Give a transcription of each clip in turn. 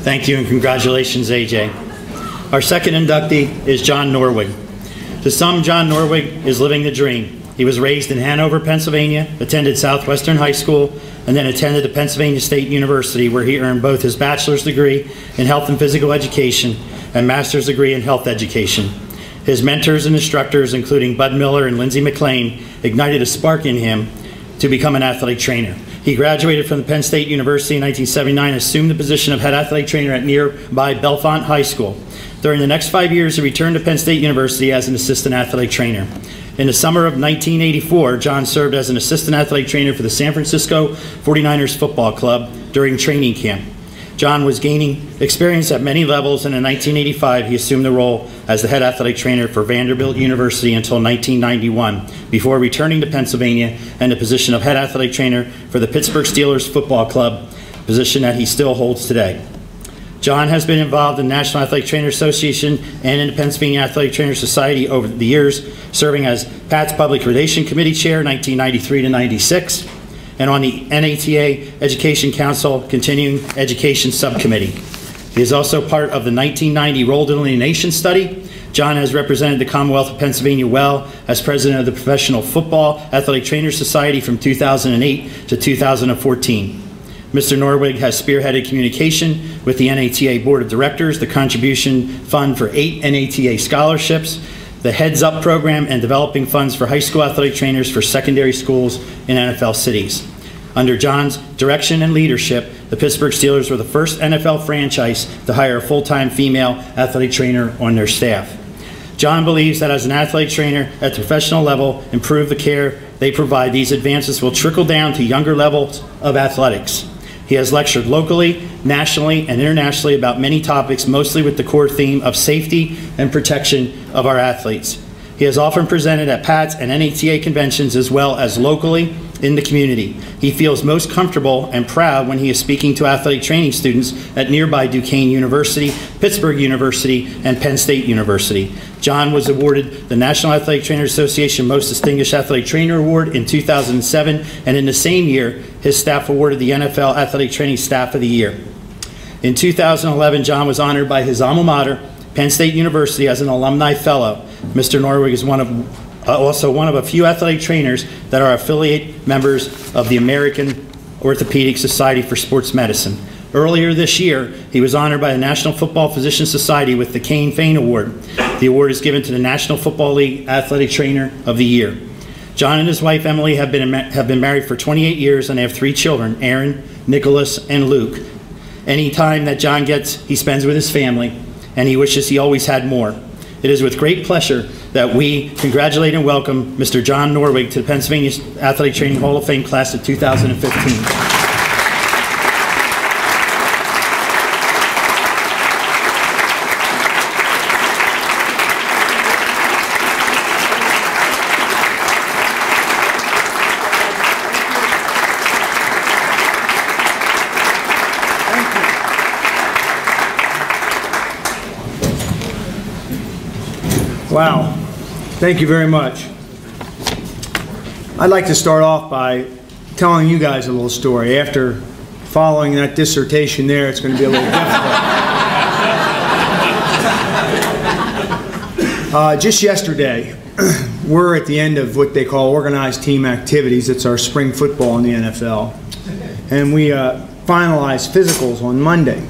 Thank you and congratulations, AJ. Our second inductee is John Norwig. To some, John Norwig is living the dream. He was raised in Hanover, Pennsylvania, attended Southwestern High School, and then attended the Pennsylvania State University, where he earned both his bachelor's degree in health and physical education and master's degree in health education. His mentors and instructors, including Bud Miller and Lindsey McLean, ignited a spark in him to become an athletic trainer. He graduated from the Penn State University in 1979 and assumed the position of head athletic trainer at nearby Bellefonte High School. During the next 5 years, he returned to Penn State University as an assistant athletic trainer. In the summer of 1984, John served as an assistant athletic trainer for the San Francisco 49ers football club during training camp. John was gaining experience at many levels, and in 1985, he assumed the role as the head athletic trainer for Vanderbilt University until 1991, before returning to Pennsylvania and the position of head athletic trainer for the Pittsburgh Steelers football club, position that he still holds today. John has been involved in the National Athletic Trainers Association and in the Pennsylvania Athletic Trainers Society over the years, serving as PATS Public Relations Committee Chair 1993 to 96, and on the NATA Education Council Continuing Education Subcommittee. He is also part of the 1990 Role Delineation Study. John has represented the Commonwealth of Pennsylvania well as president of the Professional Football Athletic Trainers Society from 2008 to 2014. Mr. Norwig has spearheaded communication with the NATA Board of Directors, the contribution fund for 8 NATA scholarships, the Heads Up program, and developing funds for high school athletic trainers for secondary schools in NFL cities. Under John's direction and leadership, the Pittsburgh Steelers were the first NFL franchise to hire a full-time female athletic trainer on their staff. John believes that as an athletic trainer at the professional level, improve the care they provide, these advances will trickle down to younger levels of athletics. He has lectured locally, nationally, and internationally about many topics, mostly with the core theme of safety and protection of our athletes. He has often presented at PATS and NATA conventions as well as locally in the community. He feels most comfortable and proud when he is speaking to athletic training students at nearby Duquesne University, Pittsburgh University, and Penn State University. John was awarded the National Athletic Trainers Association Most Distinguished Athletic Trainer Award in 2007, and in the same year, his staff awarded the NFL Athletic Training Staff of the Year. In 2011, John was honored by his alma mater, Penn State University, as an alumni fellow. Mr. Norwig is also one of a few athletic trainers that are affiliate members of the American Orthopedic Society for Sports Medicine. Earlier this year, he was honored by the National Football Physician Society with the Kane Fane Award. The award is given to the National Football League Athletic Trainer of the Year. John and his wife, Emily, have been married for 28 years, and they have 3 children, Aaron, Nicholas, and Luke. Any time that John gets, he spends with his family, and he wishes he always had more. It is with great pleasure that we congratulate and welcome Mr. John Norwig to the Pennsylvania Athletic Training Hall of Fame class of 2015. Wow, thank you very much. I'd like to start off by telling you guys a little story. After following that dissertation there, it's going to be a little difficult. Just yesterday, we're at the end of what they call organized team activities. It's our spring football in the NFL. And we finalized physicals on Monday.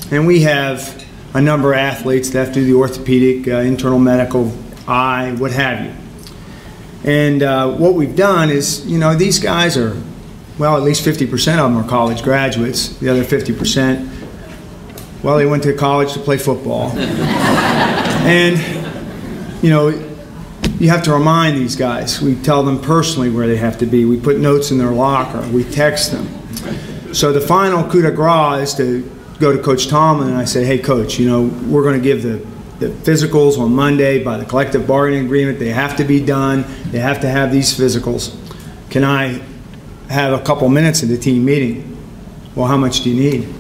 And we have a number of athletes that have to do the orthopedic, internal medical, eye, what have you. And what we've done is, you know, these guys are, well, at least 50% of them are college graduates. The other 50%, well, they went to college to play football. And, you know, you have to remind these guys. We tell them personally where they have to be. We put notes in their locker. We text them. So the final coup de grace is to go to Coach Tomlin and I say, hey, Coach, you know, we're going to give the physicals on Monday by the collective bargaining agreement. They have to be done. They have to have these physicals. Can I have a couple minutes at the team meeting? Well, how much do you need?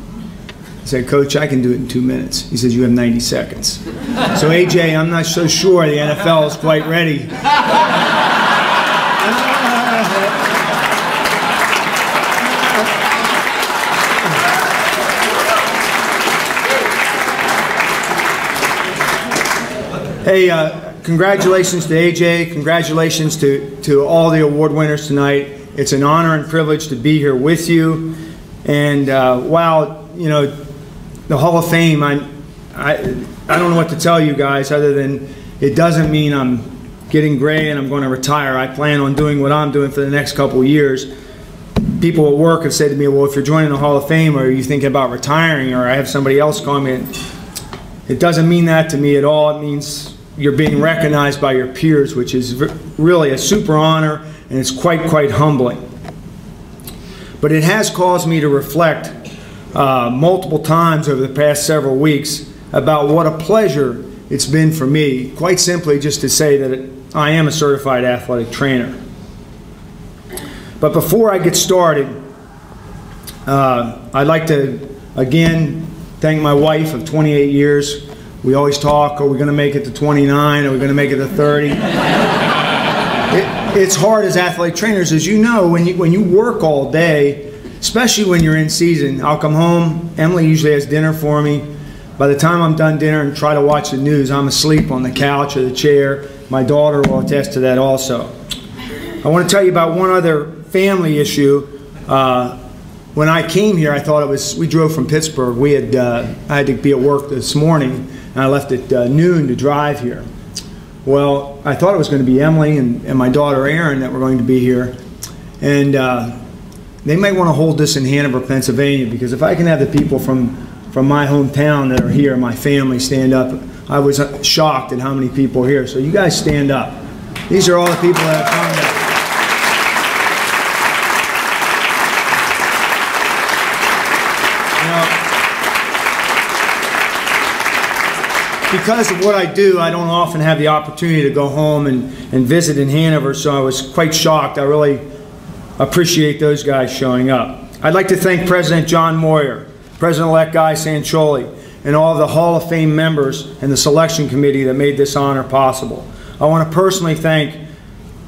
I said, Coach, I can do it in 2 minutes. He says, you have 90 seconds. So, AJ, I'm not so sure the NFL is quite ready. Hey, congratulations to AJ. Congratulations to all the award winners tonight. It's an honor and privilege to be here with you. And while, you know, the Hall of Fame, I don't know what to tell you guys other than it doesn't mean I'm getting gray and I'm going to retire. I plan on doing what I'm doing for the next couple of years. People at work have said to me, well, if you're joining the Hall of Fame, or are you thinking about retiring, or I have somebody else call me. It doesn't mean that to me at all. It means you're being recognized by your peers, which is really a super honor, and it's quite humbling. But it has caused me to reflect multiple times over the past several weeks about what a pleasure it's been for me, quite simply just to say that I am a certified athletic trainer. But before I get started, I'd like to again thank my wife of 28 years. We always talk, are we going to make it to 29? Are we going to make it to 30? It's hard as athletic trainers, as you know, when you work all day, especially when you're in season. I'll come home, Emily usually has dinner for me. By the time I'm done dinner and try to watch the news, I'm asleep on the couch or the chair. My daughter will attest to that also. I want to tell you about one other family issue. When I came here, I thought it was, we drove from Pittsburgh. I had to be at work this morning, and I left at noon to drive here. Well, I thought it was going to be Emily and my daughter Erin that were going to be here. And they might want to hold this in Hanover, Pennsylvania, because if I can have the people from my hometown that are here, my family, stand up, I was shocked at how many people are here. So you guys stand up. These are all the people that have come here. Because of what I do, I don't often have the opportunity to go home and visit in Hanover, so I was quite shocked. I really appreciate those guys showing up. I'd like to thank President John Moyer, President-elect Guy Sancioli, and all of the Hall of Fame members and the selection committee that made this honor possible. I want to personally thank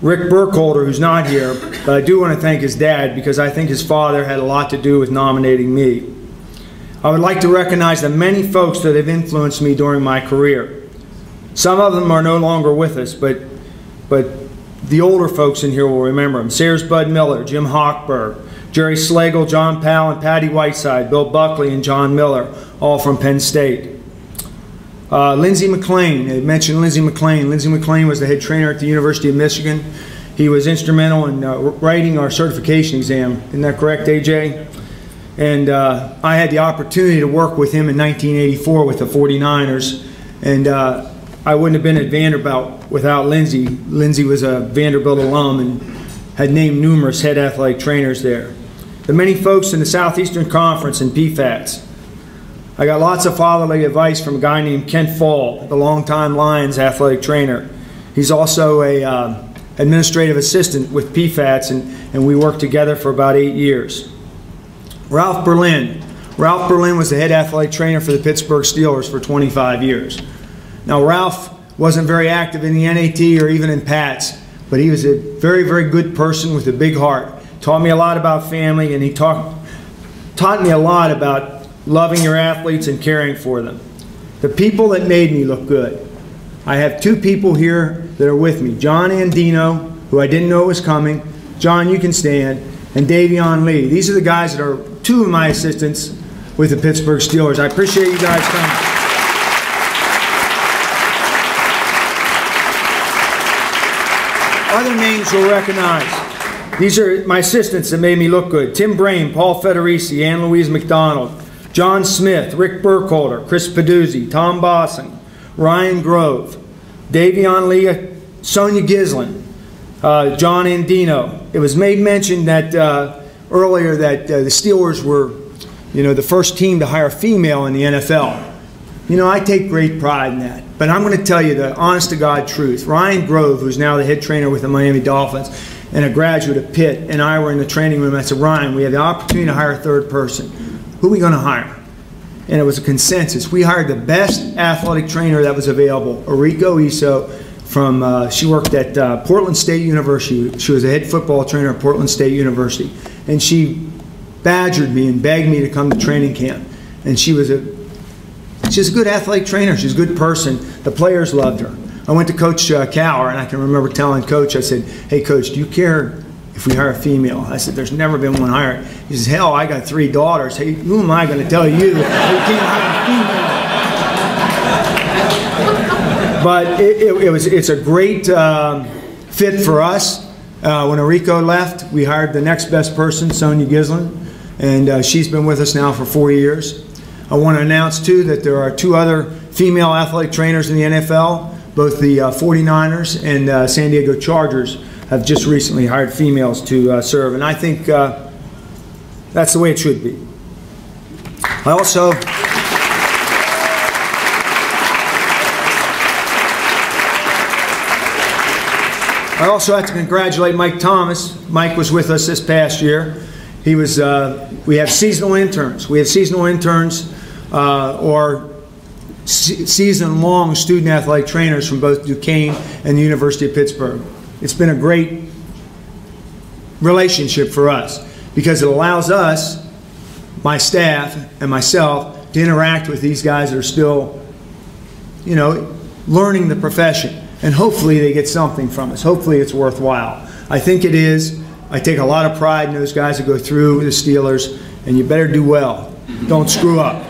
Rick Burkholder, who's not here, but I do want to thank his dad because I think his father had a lot to do with nominating me. I would like to recognize the many folks that have influenced me during my career. Some of them are no longer with us, but the older folks in here will remember them. Sears Bud Miller, Jim Hochberg, Jerry Slagle, John Powell, and Patty Whiteside, Bill Buckley, and John Miller, all from Penn State. Lindsey McLean, I mentioned Lindsey McLean. Lindsey McLean was the head trainer at the University of Michigan. He was instrumental in writing our certification exam. Isn't that correct, AJ? And I had the opportunity to work with him in 1984 with the 49ers, and I wouldn't have been at Vanderbilt without Lindsey. Lindsey was a Vanderbilt alum and had named numerous head athletic trainers there. The many folks in the Southeastern Conference and PATS. I got lots of fatherly advice from a guy named Kent Fall, the longtime Lions athletic trainer. He's also a administrative assistant with PFATS, and we worked together for about 8 years. Ralph Berlin. Ralph Berlin was the head athletic trainer for the Pittsburgh Steelers for 25 years. Now, Ralph wasn't very active in the NAT or even in PATS, but he was a very good person with a big heart. Taught me a lot about family, and he taught me a lot about loving your athletes and caring for them. The people that made me look good. I have two people here that are with me. John Andino, who I didn't know was coming. John, you can stand. And Davion Lee. These are the guys that are two of my assistants with the Pittsburgh Steelers. I appreciate you guys coming. Other names you'll recognize. These are my assistants that made me look good. Tim Brame, Paul Federici, Ann Louise McDonald, John Smith, Rick Burkholder, Chris Peduzzi, Tom Bossing, Ryan Grove, Davion Lee, Sonia Gislin, John Andino. It was made mention that earlier that the Steelers were, the first team to hire a female in the NFL. I take great pride in that. But I'm going to tell you the honest-to-God truth. Ryan Grove, who's now the head trainer with the Miami Dolphins and a graduate of Pitt, and I were in the training room. I said, Ryan, we have the opportunity to hire a third person. Who are we going to hire? And it was a consensus. We hired the best athletic trainer that was available, Eriko Iso. She worked at Portland State University. She was a head football trainer at Portland State University. And she badgered me and begged me to come to training camp. And she's a good athletic trainer. She's a good person. The players loved her. I went to Coach Cower, and I can remember telling Coach, I said, "Hey, Coach, do you care if we hire a female?" I said, "There's never been one hired." He says, "Hell, I got 3 daughters. Hey, who am I going to tell you that you can't hire a female?" But it's a great fit for us. When Enrico left, we hired the next best person, Sonia Gislin, and she's been with us now for 4 years. I want to announce, too, that there are 2 other female athletic trainers in the NFL. Both the 49ers and San Diego Chargers have just recently hired females to serve, and I think that's the way it should be. I also have to congratulate Mike Thomas. Mike was with us this past year. He was. We have seasonal interns. We have seasonal interns or season-long student athletic trainers from both Duquesne and the University of Pittsburgh. It's been a great relationship for us because it allows us, my staff and myself, to interact with these guys that are still, you know, learning the profession. And hopefully they get something from us. Hopefully it's worthwhile. I think it is. I take a lot of pride in those guys that go through the Steelers, and you better do well. Don't screw up.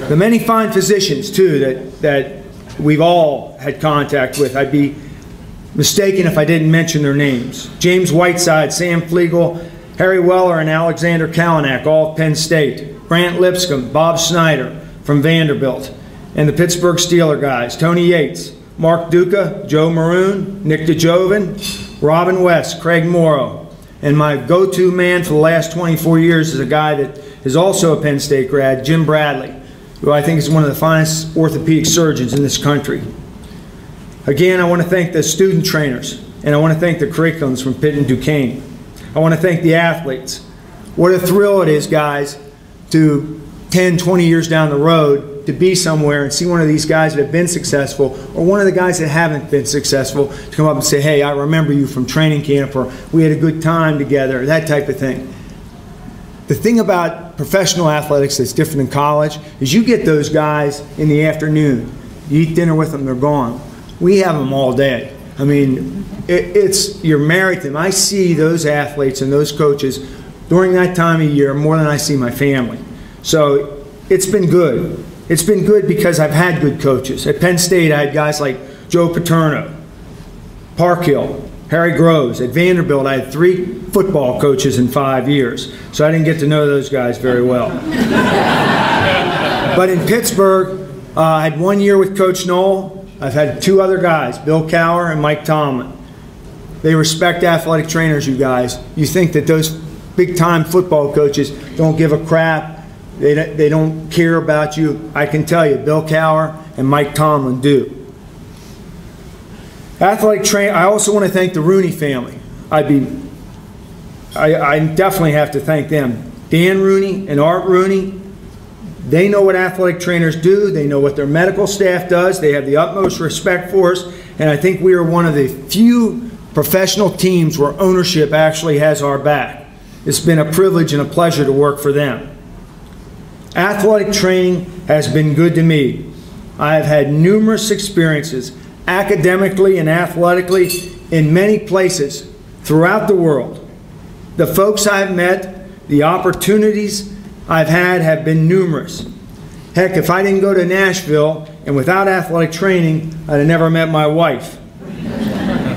The many fine physicians, too, that we've all had contact with. I'd be mistaken if I didn't mention their names. James Whiteside, Sam Flegel, Harry Weller, and Alexander Kalinak, all of Penn State. Grant Lipscomb, Bob Snyder from Vanderbilt, and the Pittsburgh Steeler guys, Tony Yates, Mark Duca, Joe Maroon, Nick DeJoven, Robin West, Craig Morrow, and my go-to man for the last 24 years is a guy that is also a Penn State grad, Jim Bradley, who I think is one of the finest orthopedic surgeons in this country. Again, I want to thank the student trainers, and I want to thank the curriculums from Pitt and Duquesne. I want to thank the athletes. What a thrill it is, guys, to 10, 20 years down the road to be somewhere and see one of these guys that have been successful or one of the guys that haven't been successful to come up and say, "Hey, I remember you from training camp," or "We had a good time together," that type of thing. The thing about professional athletics that's different than college is you get those guys in the afternoon. You eat dinner with them, they're gone. We have them all day. I mean, you're married to them. I see those athletes and those coaches during that time of year more than I see my family. So it's been good. It's been good because I've had good coaches. At Penn State, I had guys like Joe Paterno, Parkhill, Harry Groves. At Vanderbilt, I had 3 football coaches in 5 years, so I didn't get to know those guys very well. But in Pittsburgh, I had 1 year with Coach Knoll. I've had 2 other guys, Bill Cower and Mike Tomlin. They respect athletic trainers, you guys. You think that those big-time football coaches don't give a crap. They don't care about you. I can tell you, Bill Cower and Mike Tomlin do. Athletic train. I also want to thank the Rooney family. I definitely have to thank them. Dan Rooney and Art Rooney. They know what athletic trainers do. They know what their medical staff does. They have the utmost respect for us. And I think we are one of the few professional teams where ownership actually has our back. It's been a privilege and a pleasure to work for them. Athletic training has been good to me. I have had numerous experiences academically and athletically in many places throughout the world. The folks I've met, the opportunities I've had have been numerous. Heck, if I didn't go to Nashville and without athletic training, I'd have never met my wife.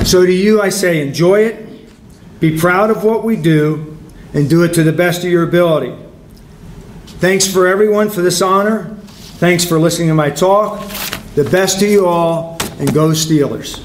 So to you, I say enjoy it, be proud of what we do, and do it to the best of your ability. Thanks for everyone for this honor. Thanks for listening to my talk. The best to you all, and go Steelers.